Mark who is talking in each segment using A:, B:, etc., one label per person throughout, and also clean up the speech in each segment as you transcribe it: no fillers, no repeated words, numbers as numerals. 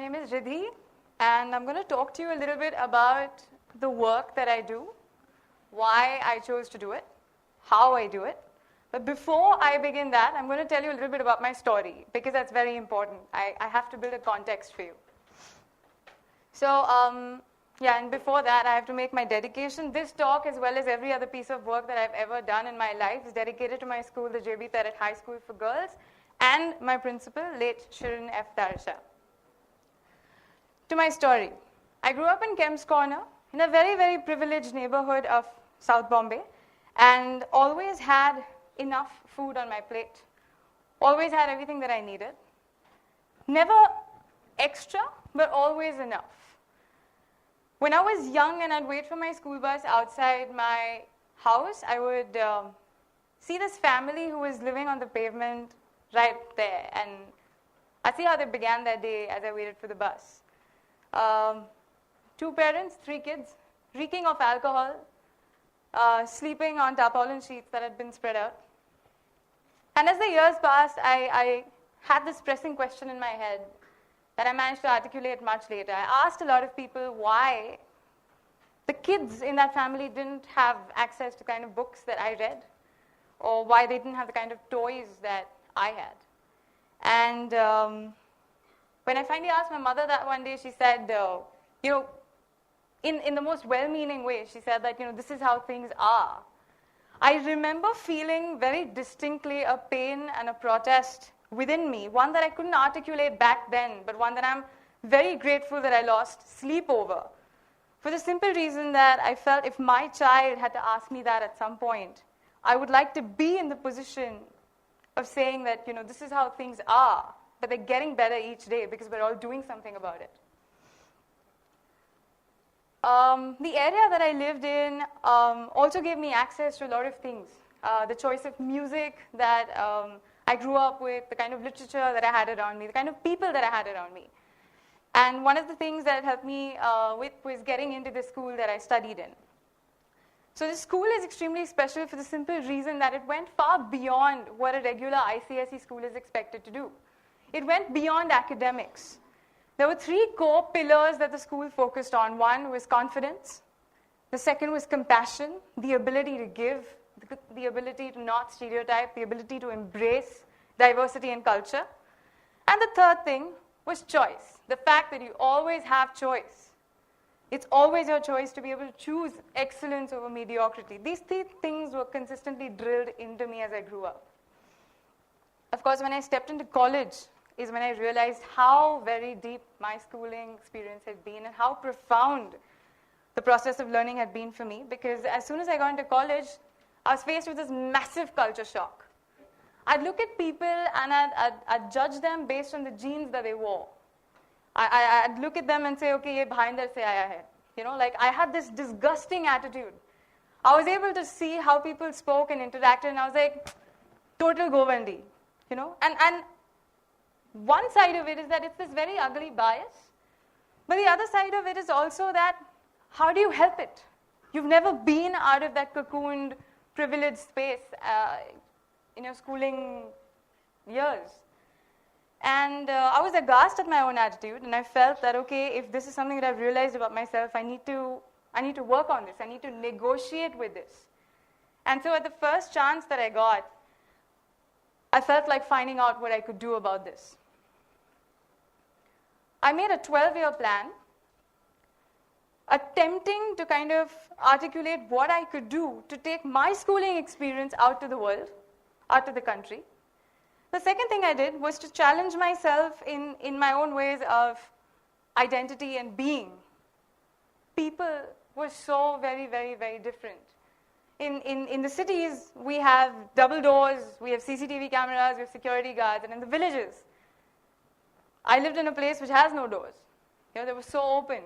A: name is Riddhi, and I'm going to talk to you a little bit about the work that I do, why I chose to do it, how I do it. But before I begin that, I'm going to tell you a little bit about my story, because that's very important. I have to build a context for you. So, and before that, I have to make my dedication. This talk, as well as every other piece of work that I've ever done in my life, is dedicated to my school, the J.B. Terret High School for Girls, and my principal, late Shirin F. Darsha. To my story. I grew up in Kemp's Corner, in a very, very privileged neighborhood of South Bombay, and always had enough food on my plate. Always had everything that I needed. Never extra, but always enough. When I was young and I'd wait for my school bus outside my house, I would see this family who was living on the pavement right there. And I'd see how they began their day as I waited for the bus. 2 parents, 3 kids, reeking of alcohol, sleeping on tarpaulin sheets that had been spread out. And as the years passed, I had this pressing question in my head that I managed to articulate much later. I asked a lot of people why the kids in that family didn't have access to kind of books that I read, or why they didn't have the kind of toys that I had. And when I finally asked my mother that one day, she said, in the most well-meaning way, she said that, this is how things are. I remember feeling very distinctly a pain and a protest within me, one that I couldn't articulate back then, but one that I'm very grateful that I lost sleep over. For the simple reason that I felt if my child had to ask me that at some point, I would like to be in the position of saying that, this is how things are, but they're getting better each day because we're all doing something about it. The area that I lived in also gave me access to a lot of things. The choice of music that I grew up with, the kind of literature that I had around me, the kind of people that I had around me. And one of the things that helped me with was getting into the school that I studied in. So this school is extremely special for the simple reason that it went far beyond what a regular ICSE school is expected to do. It went beyond academics. There were 3 core pillars that the school focused on. One was confidence. The second was compassion, the ability to give, the ability to not stereotype, the ability to embrace diversity and culture. And the third thing was choice, the fact that you always have choice. It's always your choice to be able to choose excellence over mediocrity. These 3 things were consistently drilled into me as I grew up. Of course, when I stepped into college is when I realized how very deep my schooling experience had been and how profound the process of learning had been for me, because as soon as I got into college, I was faced with this massive culture shock. I'd look at people and I'd judge them based on the jeans that they wore. I'd look at them and say, okay, ye bhinder se aaya hai. I had this disgusting attitude. I was able to see how people spoke and interacted, and I was like, total govandi, And one side of it is that it's this very ugly bias, but the other side of it is also that how do you help it? You've never been out of that cocooned, privileged space in your schooling years. And I was aghast at my own attitude, and I felt that, okay, if this is something that I've realized about myself, I need to work on this. I need to negotiate with this. And so at the first chance that I got, I felt like finding out what I could do about this. I made a 12-year plan, attempting to kind of articulate what I could do to take my schooling experience out to the world, out to the country. The second thing I did was to challenge myself in my own ways of identity and being. People were so very, very, very different. In the cities, we have double doors, we have CCTV cameras, we have security guards, and in the villages, I lived in a place which has no doors. They were so open.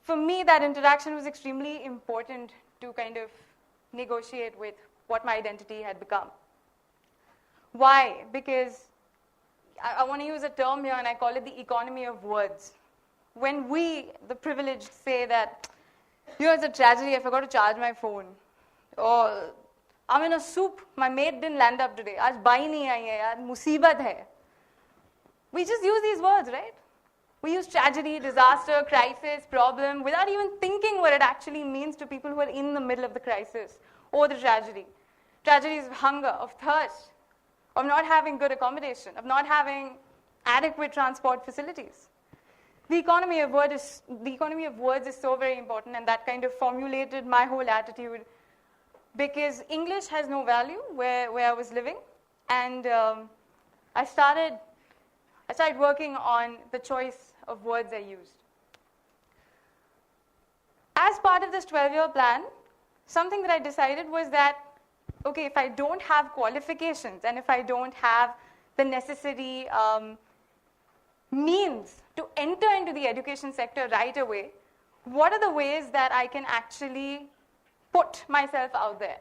A: For me, that interaction was extremely important to kind of negotiate with what my identity had become. Why? Because I want to use a term here, and I call it the economy of words. When we, the privileged, say that, it's a tragedy, I forgot to charge my phone. Or, I'm in a soup, my mate didn't land up today. Aaj bai nahi aayi hai yaar, musibat hai. We just use these words, right? We use tragedy, disaster, crisis, problem, without even thinking what it actually means to people who are in the middle of the crisis or the tragedy. Tragedies of hunger, of thirst, of not having good accommodation, of not having adequate transport facilities. The economy of words is so very important, and that kind of formulated my whole attitude, because English has no value where I was living, and I started working on the choice of words I used. As part of this 12-year plan, something that I decided was that, okay, if I don't have qualifications and if I don't have the necessary means to enter into the education sector right away, what are the ways that I can actually put myself out there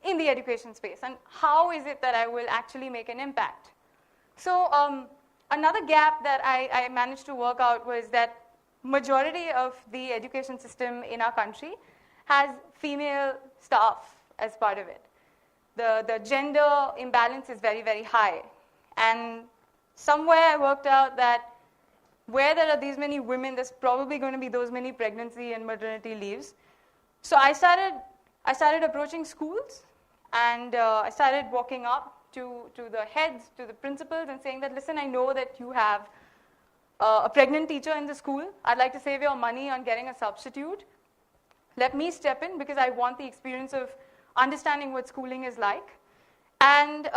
A: in the education space, and how is it that I will actually make an impact? So another gap that I managed to work out was that majority of the education system in our country has female staff as part of it. The gender imbalance is very, very high. And somewhere I worked out that where there are these many women, there's probably going to be those many pregnancy and maternity leaves. So I started approaching schools, and I started walking up to the heads, to the principals, and saying that, listen, I know that you have a pregnant teacher in the school. I'd like to save your money on getting a substitute. Let me step in, because I want the experience of understanding what schooling is like. And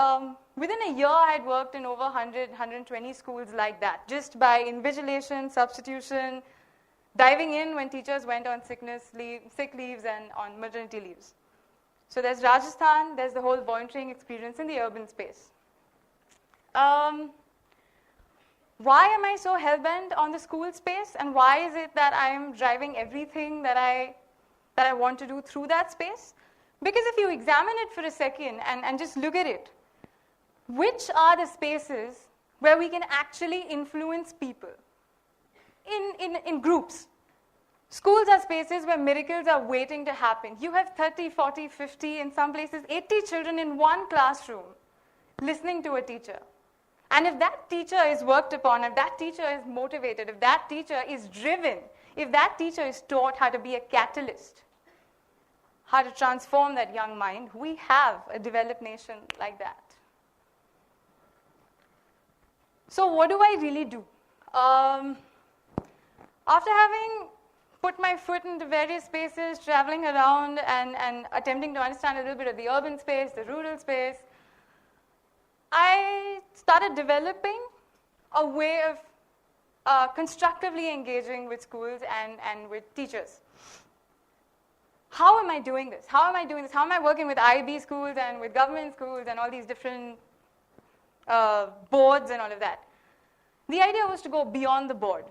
A: within a year, I had worked in over 100, 120 schools like that, just by invigilation, substitution, diving in when teachers went on sick leaves and on maternity leaves. So there's Rajasthan, there's the whole volunteering experience in the urban space. Why am I so hell-bent on the school space, and why is it that I am driving everything that I want to do through that space? Because if you examine it for a second and just look at it, which are the spaces where we can actually influence people in groups? Schools are spaces where miracles are waiting to happen. You have 30, 40, 50, in some places 80 children in one classroom listening to a teacher. And if that teacher is worked upon, if that teacher is motivated, if that teacher is driven, if that teacher is taught how to be a catalyst, how to transform that young mind, we have a developed nation like that. So what do I really do? After having put my foot into various spaces, traveling around and attempting to understand a little bit of the urban space, the rural space, I started developing a way of constructively engaging with schools and with teachers. How am I doing this? How am I doing this? How am I working with IB schools and with government schools and all these different boards and all of that? The idea was to go beyond the board.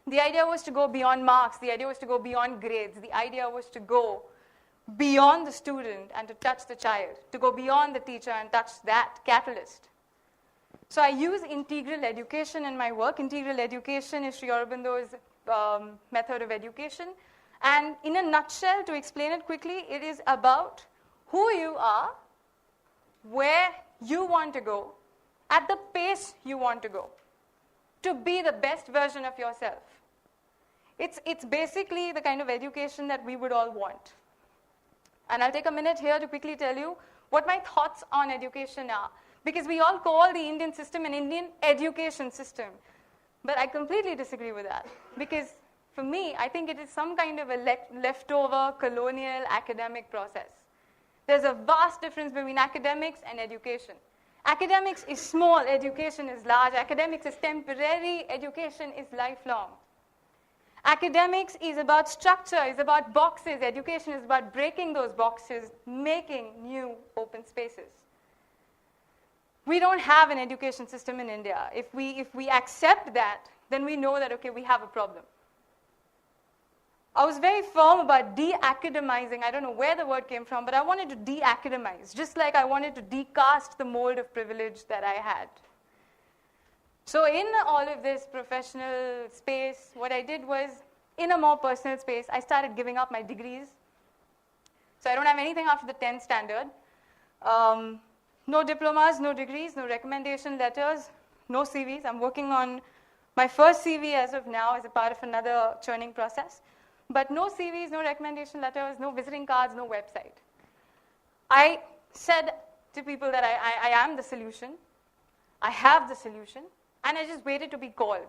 A: The idea was to go beyond marks. The idea was to go beyond grades. The idea was to go beyond the student and to touch the child, to go beyond the teacher and touch that catalyst. So I use integral education in my work. Integral education is Sri Aurobindo's method of education. And in a nutshell, to explain it quickly, it is about who you are, where you want to go, at the pace you want to go, to be the best version of yourself. It's basically the kind of education that we would all want. And I'll take a minute here to quickly tell you what my thoughts on education are. Because we all call the Indian system an Indian education system. But I completely disagree with that. Because for me, I think it is some kind of a leftover colonial academic process. There's a vast difference between academics and education. Academics is small, education is large. Academics is temporary, education is lifelong. Academics is about structure, is about boxes. Education is about breaking those boxes, making new open spaces. We don't have an education system in India. If we accept that, then we know that, okay, we have a problem. I was very firm about de-academizing. I don't know where the word came from, but I wanted to de-academize, just like I wanted to decast the mold of privilege that I had. So in all of this professional space, what I did was, in a more personal space, I started giving up my degrees. So I don't have anything after the 10th standard. No diplomas, no degrees, no recommendation letters, no CVs. I'm working on My first CV as of now is a part of another churning process. But no CVs, no recommendation letters, no visiting cards, no website. I said to people that I am the solution. I have the solution. And I just waited to be called.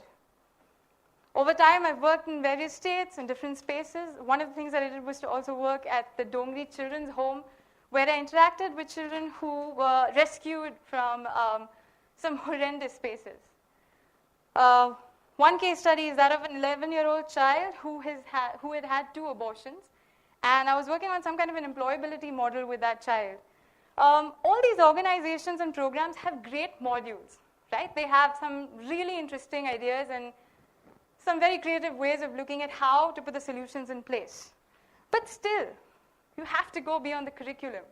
A: Over time, I've worked in various states, in different spaces. One of the things that I did was to also work at the Dongri Children's Home, where I interacted with children who were rescued from some horrendous spaces. One case study is that of an 11-year-old child who had had 2 abortions. And I was working on some kind of an employability model with that child. All these organizations and programs have great modules, right? They have some really interesting ideas and some very creative ways of looking at how to put the solutions in place. But still, you have to go beyond the curriculum.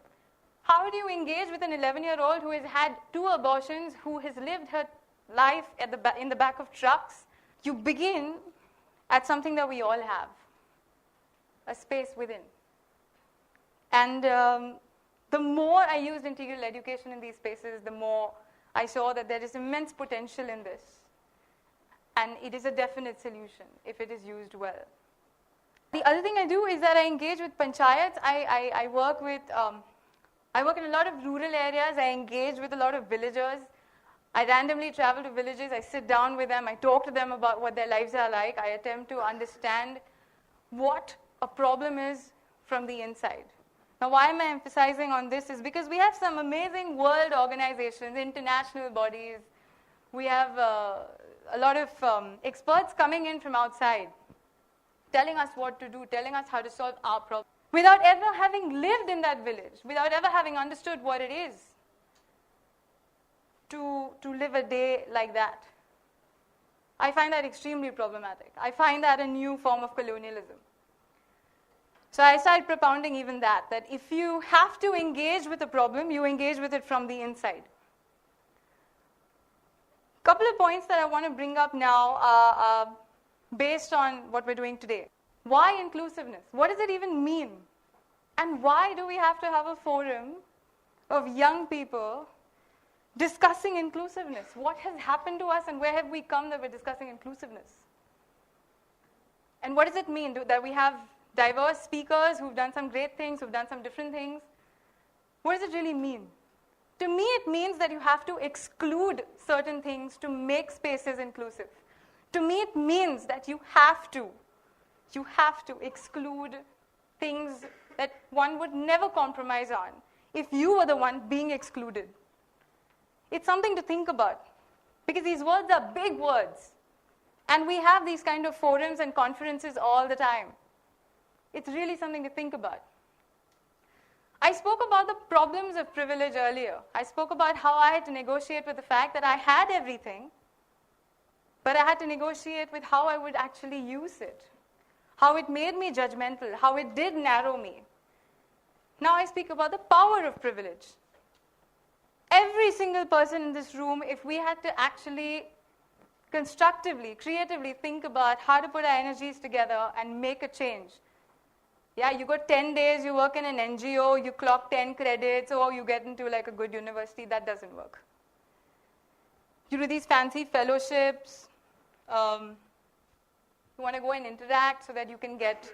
A: How do you engage with an 11-year-old who has had 2 abortions, who has lived her life in the back of trucks? You begin at something that we all have, a space within. And the more I used integral education in these spaces, the more I saw that there is immense potential in this. And it is a definite solution if it is used well. The other thing I do is that I engage with panchayats. I work in a lot of rural areas. I engage with a lot of villagers. I randomly travel to villages. I sit down with them. I talk to them about what their lives are like. I attempt to understand what a problem is from the inside. Now, why am I emphasizing on this is because we have some amazing world organizations, international bodies. We have a lot of experts coming in from outside, telling us what to do, telling us how to solve our problem, without ever having lived in that village, without ever having understood what it is to live a day like that. I find that extremely problematic. I find that a new form of colonialism. So I started propounding even that if you have to engage with a problem, you engage with it from the inside. A couple of points that I want to bring up now are based on what we're doing today. Why inclusiveness? What does it even mean? And why do we have to have a forum of young people discussing inclusiveness? What has happened to us and where have we come that we're discussing inclusiveness? And what does it mean that we have diverse speakers who've done some great things, who've done some different things? What does it really mean? To me, it means that you have to exclude certain things to make spaces inclusive. To me, it means that you have to exclude things that one would never compromise on if you were the one being excluded. It's something to think about, because these words are big words. And we have these kind of forums and conferences all the time. It's really something to think about. I spoke about the problems of privilege earlier. I spoke about how I had to negotiate with the fact that I had everything, but I had to negotiate with how I would actually use it, how it made me judgmental, how it did narrow me. Now I speak about the power of privilege. Every single person in this room, if we had to actually constructively, creatively think about how to put our energies together and make a change. Yeah, you got 10 days, you work in an NGO, you clock 10 credits, or you get into like a good university. That doesn't work. You do these fancy fellowships. You want to go and interact so that you can get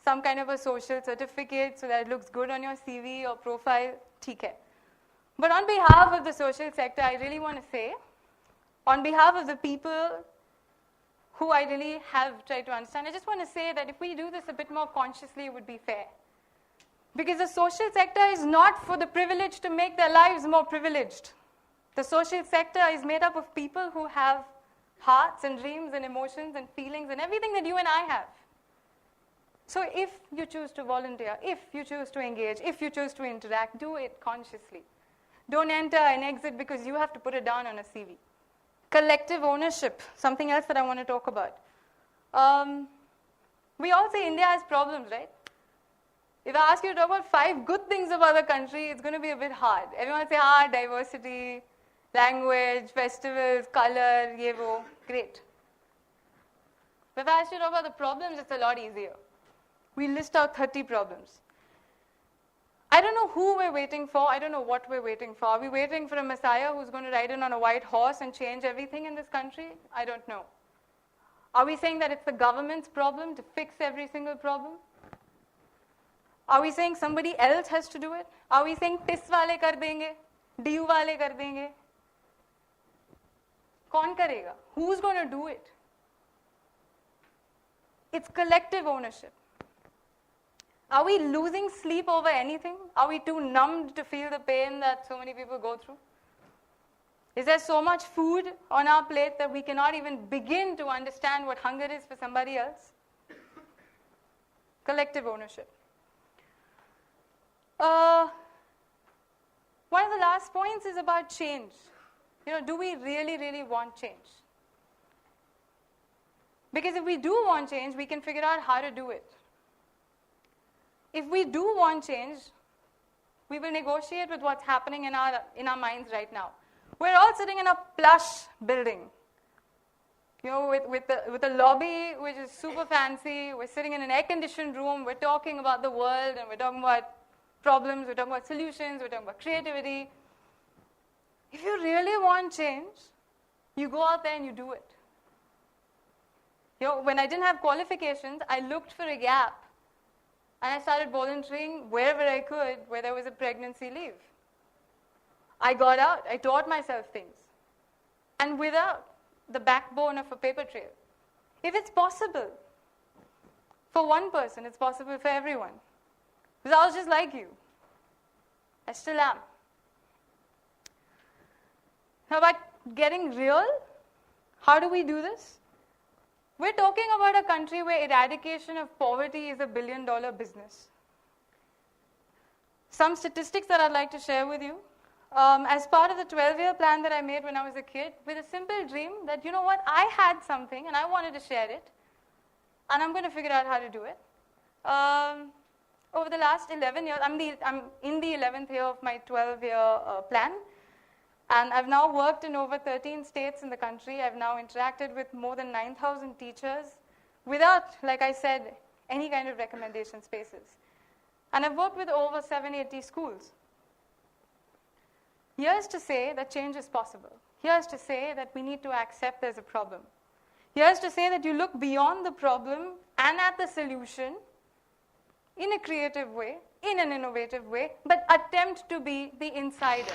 A: some kind of a social certificate so that it looks good on your CV or profile. TK. But on behalf of the social sector, I really want to say, on behalf of the people who I really have tried to understand, I just want to say that if we do this a bit more consciously, it would be fair. Because the social sector is not for the privileged to make their lives more privileged. The social sector is made up of people who have hearts and dreams and emotions and feelings and everything that you and I have. So if you choose to volunteer, if you choose to engage, if you choose to interact, do it consciously. Don't enter and exit because you have to put it down on a CV. Collective ownership, something else that I want to talk about. We all say India has problems, right? If I ask you to talk about 5 good things about the country, it's going to be a bit hard. Everyone will say, diversity, language, festivals, color, ye wo. Great. But if I ask you to talk about the problems, it's a lot easier. We list out 30 problems. I don't know who we're waiting for. I don't know what we're waiting for. Are we waiting for a messiah who's going to ride in on a white horse and change everything in this country? I don't know. Are we saying that it's the government's problem to fix every single problem? Are we saying somebody else has to do it? Are we saying TIS wale kar denge? DU wale kar denge? Kaun karega? Who's going to do it? It's collective ownership. Are we losing sleep over anything? Are we too numbed to feel the pain that so many people go through? Is there so much food on our plate that we cannot even begin to understand what hunger is for somebody else? Collective ownership. One of the last points is about change. Do we really, really want change? Because if we do want change, we can figure out how to do it. If we do want change, we will negotiate with what's happening in our minds right now. We're all sitting in a plush building, with a lobby which is super fancy. We're sitting in an air-conditioned room. We're talking about the world, and we're talking about problems. We're talking about solutions. We're talking about creativity. If you really want change, you go out there and you do it. When I didn't have qualifications, I looked for a gap. And I started volunteering wherever I could, where there was a pregnancy leave. I got out. I taught myself things. And without the backbone of a paper trail. If it's possible for one person, it's possible for everyone. Because I was just like you. I still am. Now, about getting real, how do we do this? We're talking about a country where eradication of poverty is $1 billion business. Some statistics that I'd like to share with you. As part of the 12-year plan that I made when I was a kid, with a simple dream that, I had something and I wanted to share it, and I'm going to figure out how to do it. Over the last 11 years, I'm in the 11th year of my 12-year plan. And I've now worked in over 13 states in the country. I've now interacted with more than 9,000 teachers without, like I said, any kind of recommendation spaces. And I've worked with over 780 schools. Here's to say that change is possible. Here's to say that we need to accept there's a problem. Here's to say that you look beyond the problem and at the solution in a creative way, in an innovative way, but attempt to be the insider.